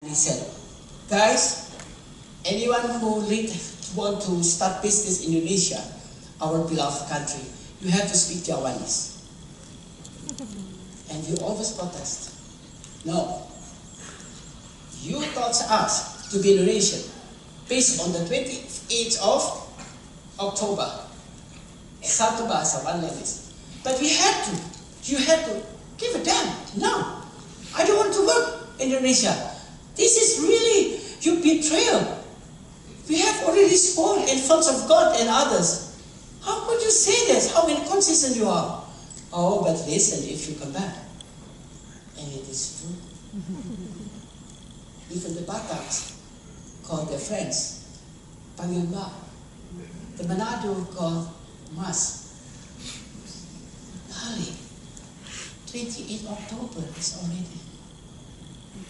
He said, guys, anyone who want to start business in Indonesia, our beloved country, you have to speak Javanese. And we always protest. No. You taught us to be Indonesian based on the 28th of October. Satu bahasa, one language. But we had to. You had to give a damn. No. I don't want to work in Indonesia. This is really your betrayal. We have already sworn in front of God and others. How could you say this? How inconsistent you are. Oh, but listen, if you come back. And it is true. Even the Bataks call their friends panggil Mbak. The Manado call Mas. Darling, 28 October is already.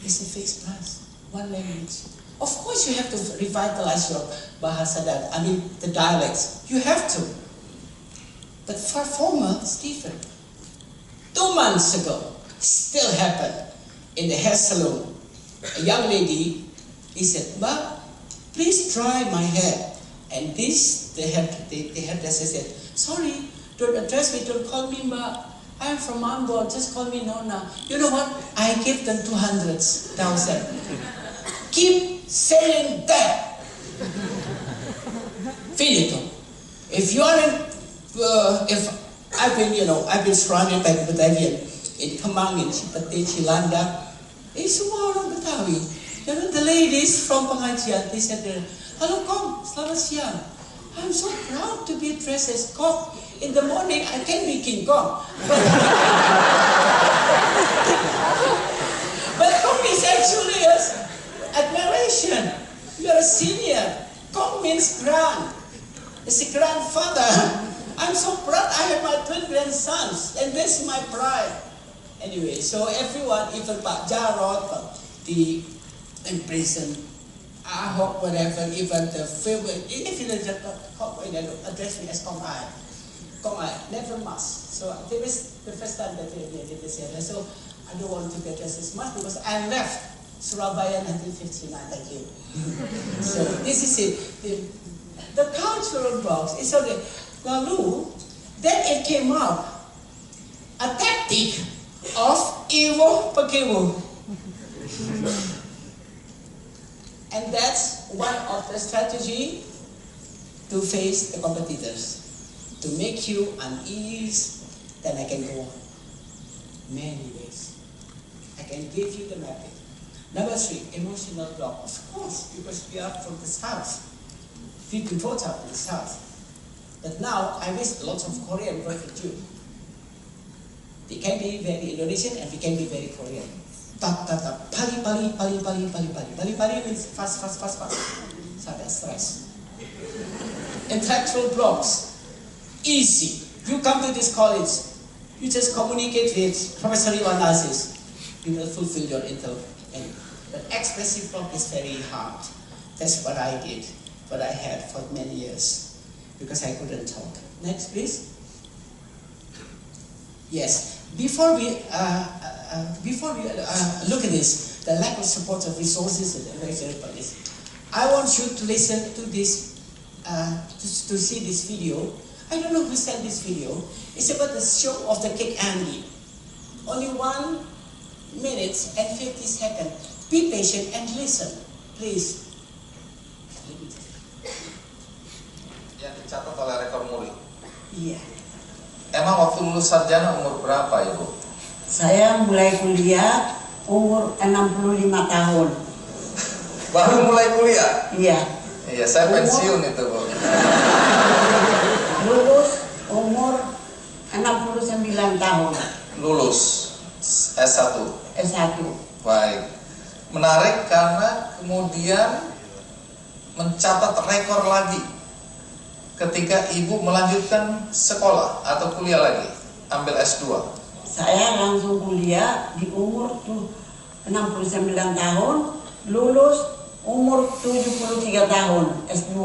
It's a fixed price, one language. Of course you have to revitalize your bahasa, the dialects. You have to. But for formal, it's different. 2 months ago, still happened in the hair salon. A young lady, he said, "Mbak, please dry my hair." And the hairdresser said, "Sorry, don't address me, don't call me Mbak. I'm from Ambon, just call me Nona." You know what? I give them 200,000. Keep saying that. Finito. If you are if I've been surrounded by Batavian in Kemangin, Cipete, Cilanda, semua orang Betawi. The ladies from pengajian, they said, "Halo Kong, selamat siang. I'm so proud to be dressed as Kong. In the morning, I can be King Kong." But Kong is actually admiration. You're a senior. Kong means grand. It's a grandfather. I'm so proud I have my twin grandsons, and this is my pride. Anyway, so everyone, even Pak Jarod, the in prison, Ahok, whatever, even the favorite, if you address me as Kong I, never must. So this is the first time that they did this here. So I don't want to get dressed as much because I left Surabaya 1959, thank you. So this is it. The cultural box is okay. Lalu, then it came up, a tactic of Iwo Pekewo. And that's one of the strategy to face the competitors. To make you unease, then I can go on. Many ways. I can give you the mapping. Number 3, emotional block. Of course, because we are from the south. We've been brought up in the south. But now, I wish lots of Korean work with you. They can be very Indonesian and we can be very Korean. Tap, tap, tap. Pali, pali, pali, pali, pali, pali. Pali, pali means fast, fast, fast, fast. Sampai stress. Intellectual blocks. Easy. You come to this college. You just communicate with Professor Iwanasis. You will fulfill your intel. But expressive block is very hard. That's what I did. What I had for many years. Because I couldn't talk. Next, please. Yes. Before we look at this, the lack of support of resources and everybody's, I want you to listen to this, to see this video. I don't know who sent this video. It's about the show of the cake Andy. Only 1 minute and 50 seconds. Be patient and listen, please. Yang dicatat oleh rekor muri. Iya. Emang waktu lulus sarjana umur berapa, Ibu? Saya mulai kuliah umur 65 tahun. Baru mulai kuliah? Iya. Iya, saya pensiun itu, Bu. Lulus umur 69 tahun. Lulus S1. S1. Baik. Menarik karena kemudian mencatat rekor lagi ketika Ibu melanjutkan sekolah atau kuliah lagi, ambil S2. Saya langsung kuliah di umur 69 tahun, lulus umur 73 tahun, S2.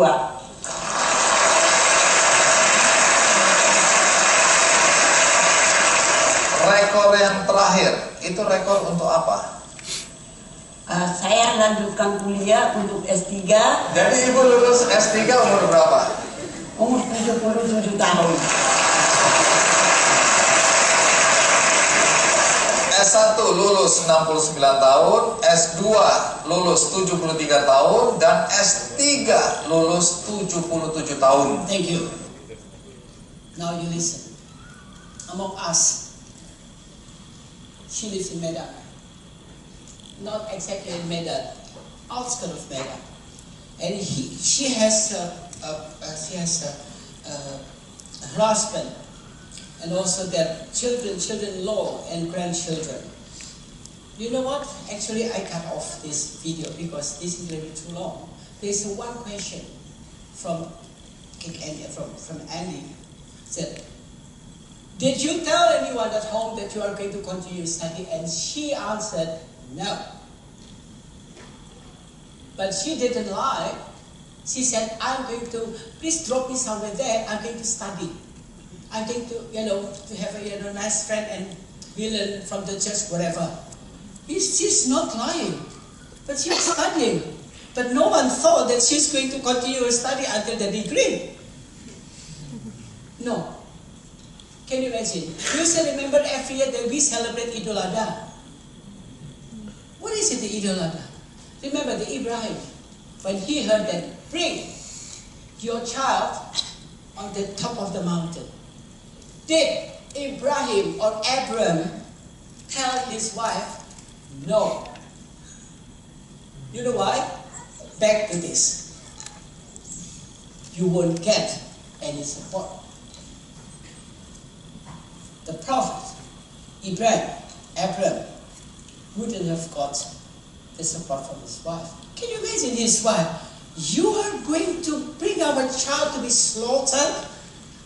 Rekor yang terakhir, itu rekor untuk apa? Saya lanjutkan kuliah untuk S3. Jadi ibu lulus S3 umur berapa? Umur 77 tahun. S1 lulus 69 tahun, S2 lulus 73 tahun, dan S3 lulus 77 tahun. Thank you. Now you listen. Among us, she lives in Medan. Not exactly in Medan, outskirts of Medan. And she has a husband, and also their children-in-law and grandchildren. You know what? Actually, I cut off this video because this is really too long. There's one question from Andy. Said, did you tell anyone at home that you are going to continue study? And she answered, no. But she didn't lie. She said, I'm going to, please drop me somewhere there, I'm going to study. I'm going to, to have a nice friend and we learn from the church, whatever. She's not lying, but she's studying. But no one thought that she's going to continue her study until the degree. No. Can you imagine? You still remember every year that we celebrate Idul Adha. What is it, the Idul Adha? Remember the Ibrahim, when he heard that, bring your child on the top of the mountain. Did Ibrahim or Abram tell his wife, no? You know why? Back to this. You won't get any support. The prophet, Abram, wouldn't have got the support from his wife. Can you imagine his wife? You are going to bring our child to be slaughtered?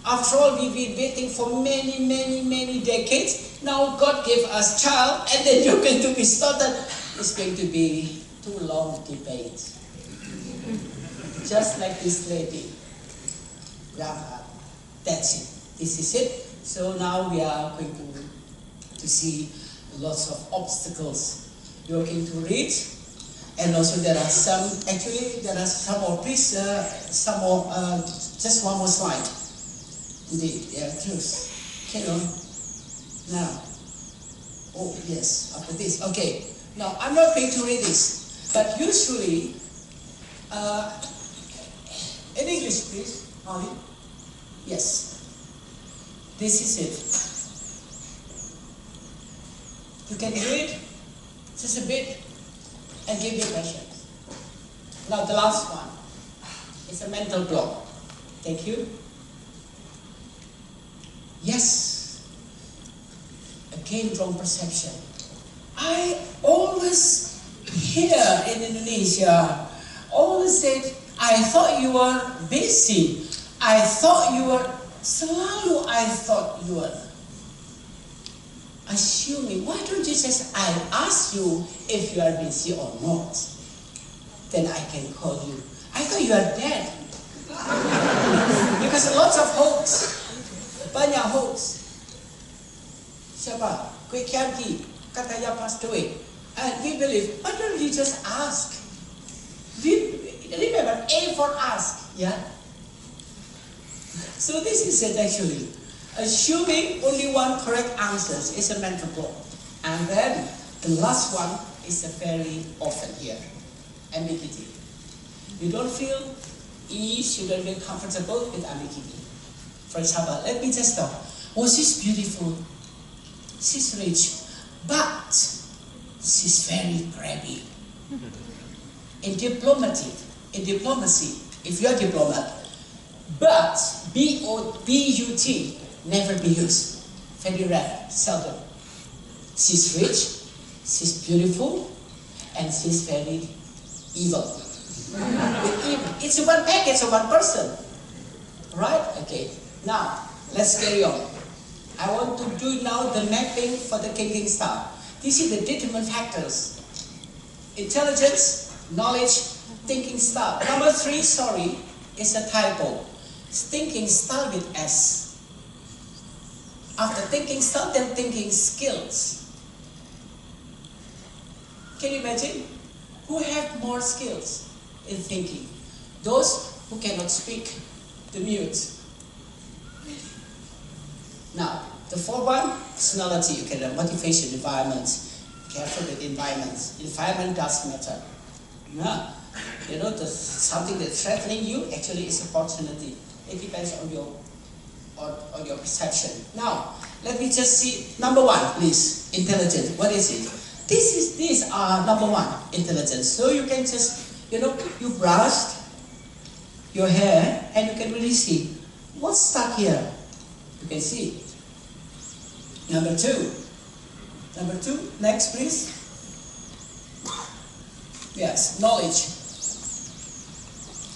After all, we've been waiting for many decades. Now God gave us child, and then you're going to be slaughtered. It's going to be too long debate. Just like this lady. Grandpa. That's it. This is it. So now we are going to see lots of obstacles. You're going to read, and also there are some, actually there are some more, please, some more, just one more slide. Indeed, they are truth. Carry on. Now, oh yes, after this, okay. Now, I'm not going to read this, but usually, in English please, Holly. Yes. This is it. You can read just a bit and give me questions. Now the last one is a mental block. Thank you. Yes. Again, wrong perception. I always hear in Indonesia, always said, I thought you were busy. I thought you were selalu I thought you were assuming. Why don't you just, I ask you if you are busy or not? Then I can call you. I thought you are dead. Because lots of hoax. Banyak hoax. Siapa? Quick Yanki. Katanya passed away. And we believe, why don't you just ask? Remember, A for ask. Yeah? So this is it actually. Assuming only one correct answer is a mental block. And then the last one is a very often here. Ambiguity. You don't feel ease, you don't feel comfortable with ambiguity. For example, let me just talk. Oh, she's beautiful. She's rich. But she's very crabby. In diplomacy, if you're a diplomat, but B-U-T, never be used. Very rare, seldom. She's rich, she's beautiful, and she's very evil. It's one package of one person. Right? Okay. Now, let's carry on. I want to do now the mapping for the thinking style. These are the determinant factors. Intelligence, knowledge, thinking style. Number 3, sorry, is a typo. Thinking style with S. After thinking style, then thinking skills. Can you imagine? who have more skills in thinking. Those who cannot speak, the mute. Now, the fourth one, personality, okay, motivation, environment. Careful with environment. Environment does matter. Yeah. You know, something that's threatening you actually is opportunity. It depends on your perception. Now, let me just see number one, please. Intelligence. What is it? These are number one, intelligence. So you can just, you know, you brushed your hair and you can really see what's stuck here. You can see. Number two. Number two. Next, please. Yes, knowledge.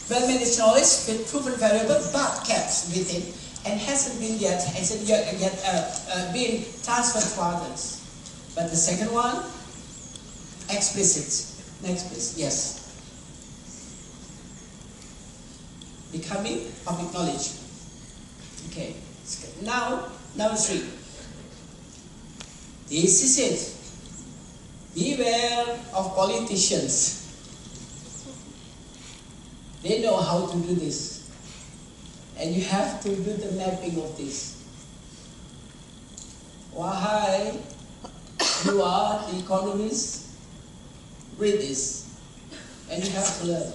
Well-managed knowledge with proven variable but kept within and hasn't been been transferred to others. But the second one, explicit. Next, please. Yes. Becoming public knowledge. Okay. Now three. This is it. Beware of politicians. They know how to do this. And you have to do the mapping of this. Why you are the economist, read this. And you have to learn.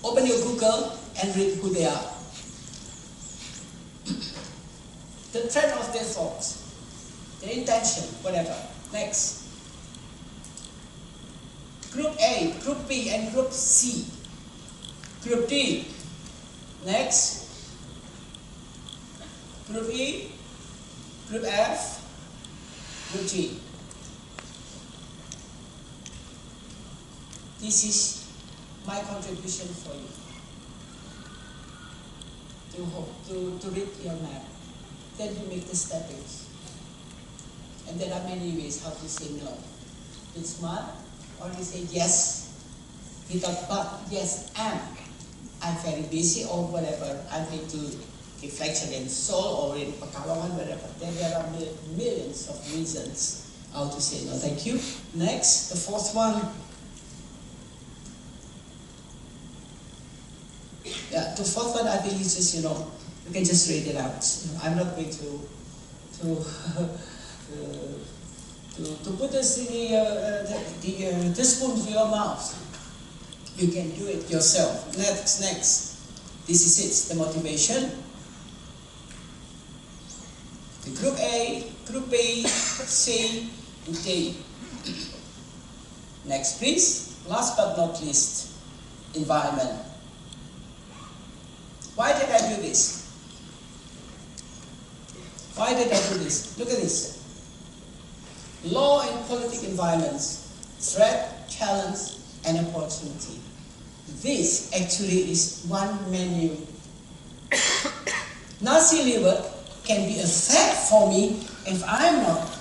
Open your Google and read who they are. The trend of their thoughts, their intention, whatever. Next. Group A, Group B, and Group C. Group D. Next. Group E, Group F, Group G. This is my contribution for you to read your map. Then you make the steppings. And there are many ways how to say no. It's smart, or you say yes without but, yes, I'm very busy or whatever. I'm going to give lecture in Seoul or in Makara, wherever. Then there are millions of reasons how to say no. Thank you. Next, the fourth one. Yeah, the fourth one, I think is just, you know, you can just read it out. I'm not going to put this in the spoon to your mouth. You can do it yourself. Next. This is it, the motivation. The Group A, Group B, C, and D. Next, please. Last but not least, environment. Why did I do this? Why did I do this? Look at this. Law and political environments, threat, challenge, and opportunity. This actually is one menu. Nasi liver can be a threat for me if I'm not